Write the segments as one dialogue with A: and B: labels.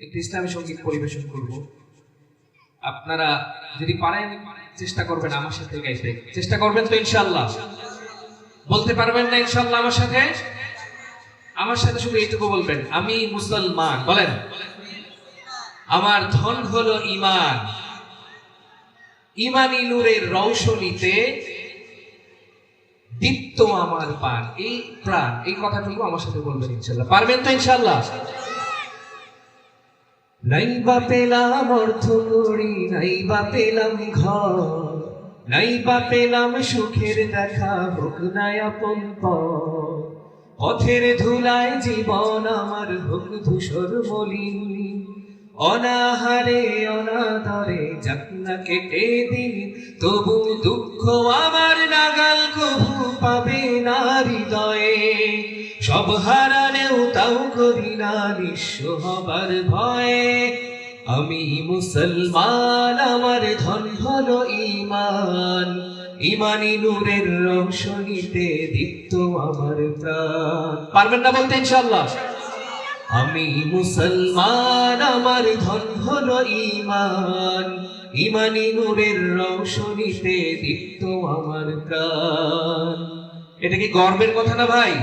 A: একটি ইসলামী সঙ্গীত পরিবেশন করব। আপনারা যদি পারেন চেষ্টা করবেন আমার সাথে গাইতে। চেষ্টা করবেন তো ইনশাআল্লাহ? বলতে পারবেন না ইনশাআল্লাহ আমার সাথে? আমার সাথে শুধু এইটুকু বলবেন, আমি মুসলমান। বলেন, আমার ধন হলো ঈমান, ঈমানী নূরের রৌশনীতে দীপ্ত আমার প্রাণ। এই প্রাণ, এই কথাটুকু আমার সাথে বলবেন ইনশাআল্লাহ। পারবেন তো ইনশাআল্লাহ? নাইবা পেলাম অর্থ করি, নাইবা পেলাম ঘর, নাইবা পেলাম সুখের দেখা, হোক না আপন পর। পথের ধুলায় জীবন আমার হোক ধূসর মলিন, অনাহারে অনাদরে যাক না কেটে দিন, তবু দুঃখ আমার নাগাল কবু পাবে না হৃদয়ে। সব হারালেও তাও করি না নিঃস্ব হবার ভয়ে। আমি মুসলমান, আমার ধন হলো ঈমান, ঈমানী নূরের রৌশনীতে দীপ্ত আমার প্রাণ। পারবেন না বলতে ইনশাআল্লাহ? আমি মুসলমান, আমার ধন হলো ঈমান, ঈমানী নূরের রৌশনীতে দীপ্ত আমার প্রাণ। এটা কি গর্বের কথা না ভাই?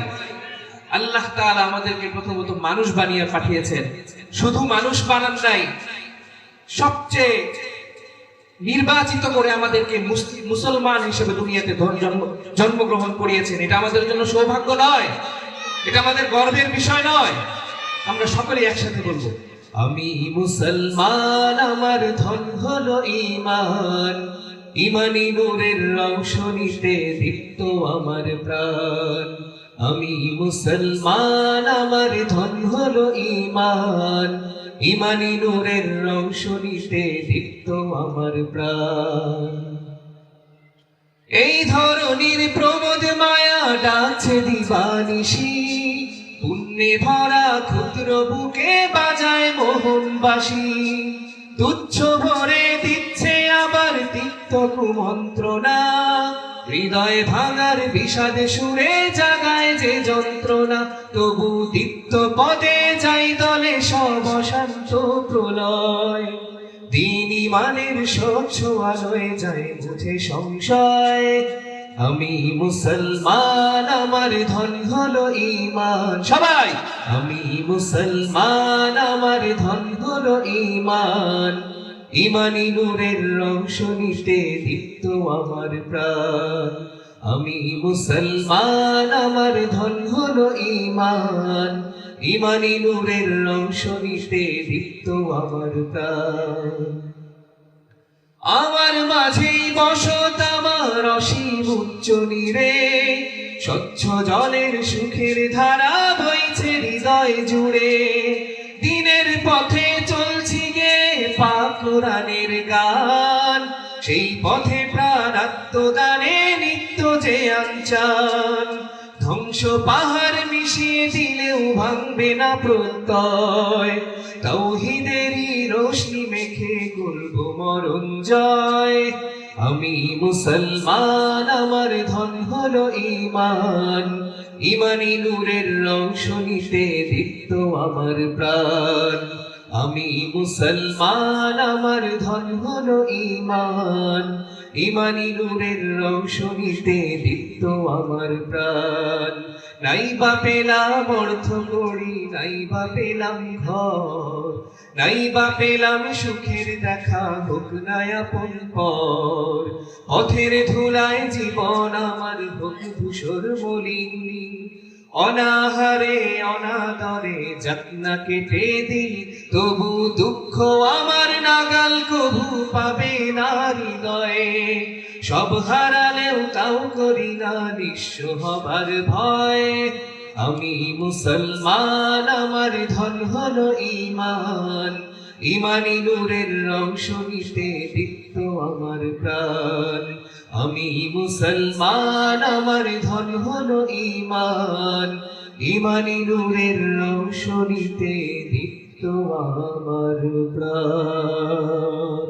A: আল্লাহ তাআলা আমাদেরকে প্রথমত মানুষ বানিয়ে পাঠিয়েছেন। শুধু মানুষ বানান নাই, সবচেয়ে নির্বাচিত করে আমাদেরকে মুসলমান হিসেবে দুনিয়াতে জন্মগ্রহণ করিয়েছেন। এটা আমাদের জন্য সৌভাগ্য নয়? এটা আমাদের গর্বের বিষয় নয়? আমরা সকলে একসাথে বলবো, আমি মুসলমান, আমার ধন হলো ঈমান, ঈমানী নূরের রৌশনীতে দীপ্ত আমার প্রাণ। আমি মুসলমান, আমার ধন হলো ঈমান, ঈমানী নূরের রৌশনীতে দীপ্ত আমার প্রাণ। এই ধরনের প্রমোদ মায়া ডাকছে দিবানিশি, পুণ্যে ভরা ক্ষুদ্র বুকে বাজায় মোহনবাসী। তুচ্ছ ভরে দিচ্ছে আবার তিক্ত কুমন্ত্রণা, হৃদয় ভাঙার বিষাদে সুরে জাগায় যে যন্ত্রণা। তবু দীপ্ত পদে যাই দলে সব অশান্ত প্রলয়, দিন ঈমানের স্বচ্ছ আলোয় যায় বুঝে সংশয়। আমি মুসলমান, আমার ধন হলো ঈমান। সবাই, আমি মুসলমান, আমার ধন হলো ঈমান, ঈমানী নূরের রৌশনীতে দীপ্ত আমার প্রাণ। আমি মুসলমান, আমার ধন হলো ঈমান, ঈমানী নূরের রৌশনীতে দীপ্ত আমার প্রাণ। আমার মাঝেই বসত আমার অসীম উচ্চ নীরে, স্বচ্ছ জলের সুখের ধারা বইছে হৃদয় জুড়ে। দিনের পথে চলছি গে পাক কোরআনের গান, সেই পথে প্রাণ আত্মদানে নিত্য যে আঞ্চান। ধ্বংস পাহাড় মিশিয়ে দিলেও ভাঙবে না প্রত্যয়, তাওহীদেরই রোশনি মেখে করব মরণ জয়। আমি মুসলমান, আমার ধন হলো ঈমান, ঈমানী নূরের রৌশনীতে দীপ্ত আমার প্রাণ। আমি মুসলমান, আমার ধন হলো ঈমান, ঈমানী নূরের রৌশনীতে দীপ্ত আমার প্রাণ। নাইবা পেলাম অর্থ করি, নাইবা পেলাম ঘর, নাইবা পেলাম সুখের দেখা, হোক না আপন পর। পথের ধুলায় জীবন আমার হোক ধূসর মলিন, অনাহারে অনাদরে যাক না কেটে দিন, তবু দুঃখ আমার নাগাল কবু পাবে না হৃদয়ে। সব হারালেও তাও করি না নিঃস্ব হবার ভয়। আমি মুসলমান, আমার ধন হলো ঈমান, ঈমানী নূরের রৌশনীতে দীপ্ত আমার প্রাণ। আমি মুসলমান, আমার ধন হলো ঈমান, ঈমানী নূরের রৌশনীতে দীপ্ত আমার প্রাণ।